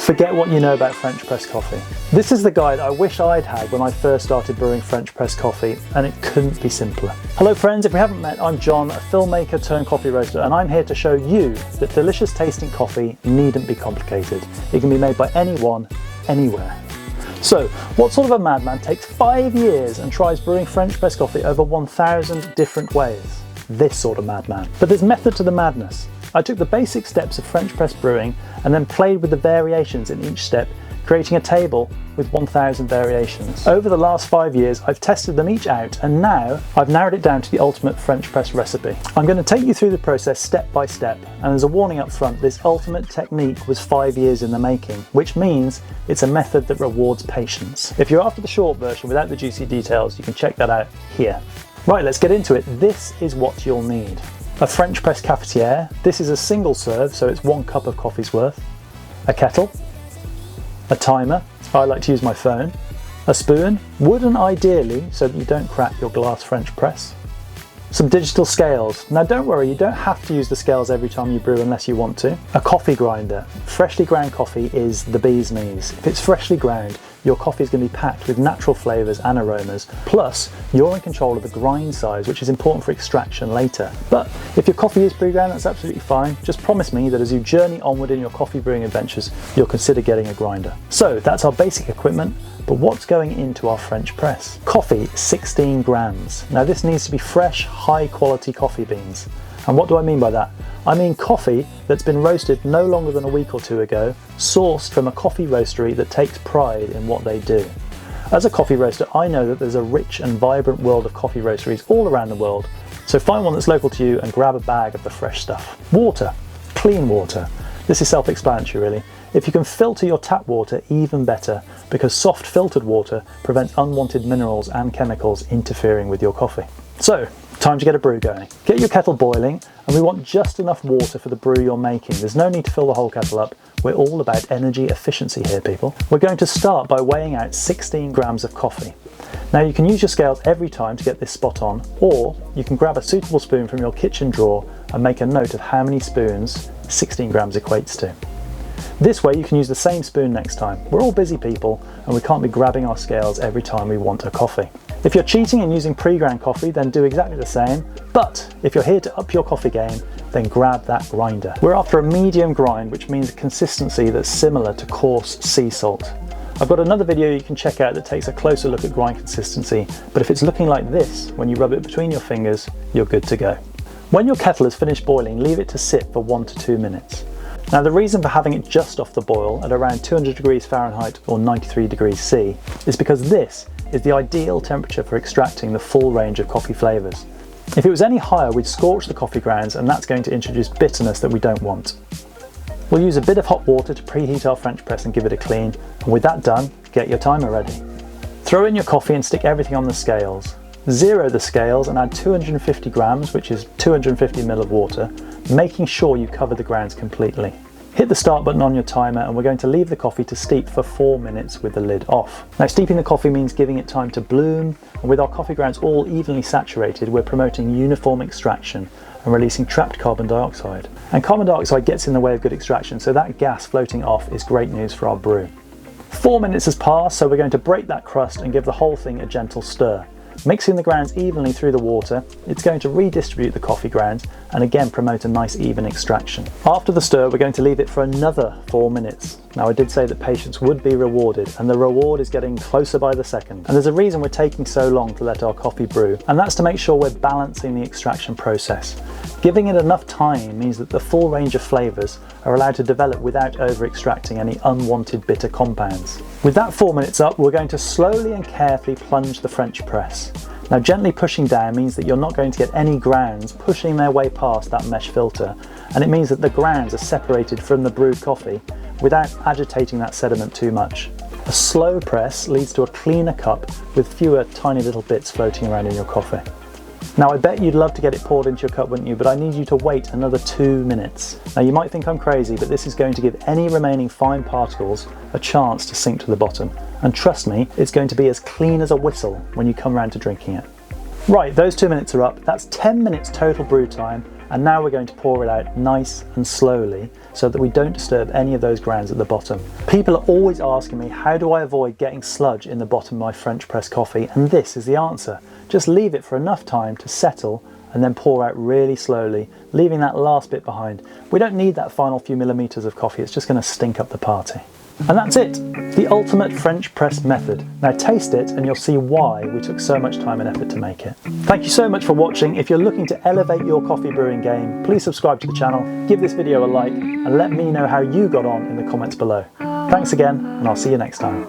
Forget what you know about French press coffee. This is the guide I wish I'd had when I first started brewing French press coffee, and it couldn't be simpler. Hello friends, if we haven't met, I'm John, a filmmaker turned coffee roaster, and I'm here to show you that delicious tasting coffee needn't be complicated. It can be made by anyone, anywhere. So, what sort of a madman takes 5 years and tries brewing French press coffee over 1,000 different ways? This sort of madman. But there's method to the madness. I took the basic steps of French press brewing and then played with the variations in each step, creating a table with 1,000 variations. Over the last 5 years, I've tested them each out, and now I've narrowed it down to the ultimate French press recipe. I'm going to take you through the process step by step, and as a warning up front, this ultimate technique was 5 years in the making, which means it's a method that rewards patience. If you're after the short version without the juicy details, you can check that out here. Right, let's get into it. This is what you'll need. A French press cafetiere. This is a single serve, so it's 1 cup of coffee's worth. A kettle. A timer. I like to use my phone. A spoon. Wooden ideally, so that you don't crack your glass French press. Some digital scales. Now don't worry, you don't have to use the scales every time you brew unless you want to. A coffee grinder. Freshly ground coffee is the bee's knees. If it's freshly ground, your coffee is going to be packed with natural flavours and aromas, plus you're in control of the grind size, which is important for extraction later. But if your coffee is pre-ground, that's absolutely fine. Just promise me that as you journey onward in your coffee brewing adventures, you'll consider getting a grinder. So that's our basic equipment, but what's going into our French press? Coffee, 16 grams. Now this needs to be fresh, high quality coffee beans. And what do I mean by that? I mean coffee that's been roasted no longer than a week or two ago, sourced from a coffee roastery that takes pride in what they do. As a coffee roaster, I know that there's a rich and vibrant world of coffee roasteries all around the world, so find one that's local to you and grab a bag of the fresh stuff. Water, clean water. This is self-explanatory really. If you can filter your tap water, even better, because soft filtered water prevents unwanted minerals and chemicals interfering with your coffee. So, time to get a brew going. Get your kettle boiling, and we want just enough water for the brew you're making. There's no need to fill the whole kettle up. We're all about energy efficiency here, people. We're going to start by weighing out 16 grams of coffee. Now you can use your scales every time to get this spot on, or you can grab a suitable spoon from your kitchen drawer and make a note of how many spoons 16 grams equates to. This way you can use the same spoon next time. We're all busy people and we can't be grabbing our scales every time we want a coffee. If you're cheating and using pre-ground coffee, then do exactly the same. But if you're here to up your coffee game, then grab that grinder. We're after a medium grind, which means a consistency that's similar to coarse sea salt. I've got another video you can check out that takes a closer look at grind consistency, but if it's looking like this when you rub it between your fingers, you're good to go. When your kettle has finished boiling, leave it to sit for 1 to 2 minutes. Now the reason for having it just off the boil at around 200 degrees Fahrenheit or 93 degrees C is because this is the ideal temperature for extracting the full range of coffee flavours. If it was any higher, we'd scorch the coffee grounds, and that's going to introduce bitterness that we don't want. We'll use a bit of hot water to preheat our French press and give it a clean, and with that done, get your timer ready. Throw in your coffee and stick everything on the scales. Zero the scales and add 250 grams, which is 250 ml of water, making sure you cover the grounds completely. Hit the start button on your timer, and we're going to leave the coffee to steep for 4 minutes with the lid off. Now steeping the coffee means giving it time to bloom, and with our coffee grounds all evenly saturated, we're promoting uniform extraction and releasing trapped carbon dioxide. And carbon dioxide gets in the way of good extraction, so that gas floating off is great news for our brew. 4 minutes has passed, so we're going to break that crust and give the whole thing a gentle stir. Mixing the grounds evenly through the water, it's going to redistribute the coffee grounds and again promote a nice even extraction. After the stir, we're going to leave it for another 4 minutes. Now I did say that patience would be rewarded, and the reward is getting closer by the second. And there's a reason we're taking so long to let our coffee brew, and that's to make sure we're balancing the extraction process. Giving it enough time means that the full range of flavours are allowed to develop without over-extracting any unwanted bitter compounds. With that 4 minutes up, we're going to slowly and carefully plunge the French press. Now gently pushing down means that you're not going to get any grounds pushing their way past that mesh filter, and it means that the grounds are separated from the brewed coffee without agitating that sediment too much. A slow press leads to a cleaner cup with fewer tiny little bits floating around in your coffee. Now I bet you'd love to get it poured into your cup, wouldn't you? But I need you to wait another 2 minutes. Now you might think I'm crazy, but this is going to give any remaining fine particles a chance to sink to the bottom. And trust me, it's going to be as clean as a whistle when you come around to drinking it. Right, those 2 minutes are up. That's 10 minutes total brew time, And now we're going to pour it out nice and slowly so that we don't disturb any of those grounds at the bottom. People are always asking me, how do I avoid getting sludge in the bottom of my French press coffee? And this is the answer. Just leave it for enough time to settle and then pour out really slowly, leaving that last bit behind. We don't need that final few millimeters of coffee, it's just going to stink up the party. And that's it, the ultimate French press method. Now taste it and you'll see why we took so much time and effort to make it. Thank you so much for watching. If you're looking to elevate your coffee brewing game, please subscribe to the channel, give this video a like, and let me know how you got on in the comments below. Thanks again, and I'll see you next time.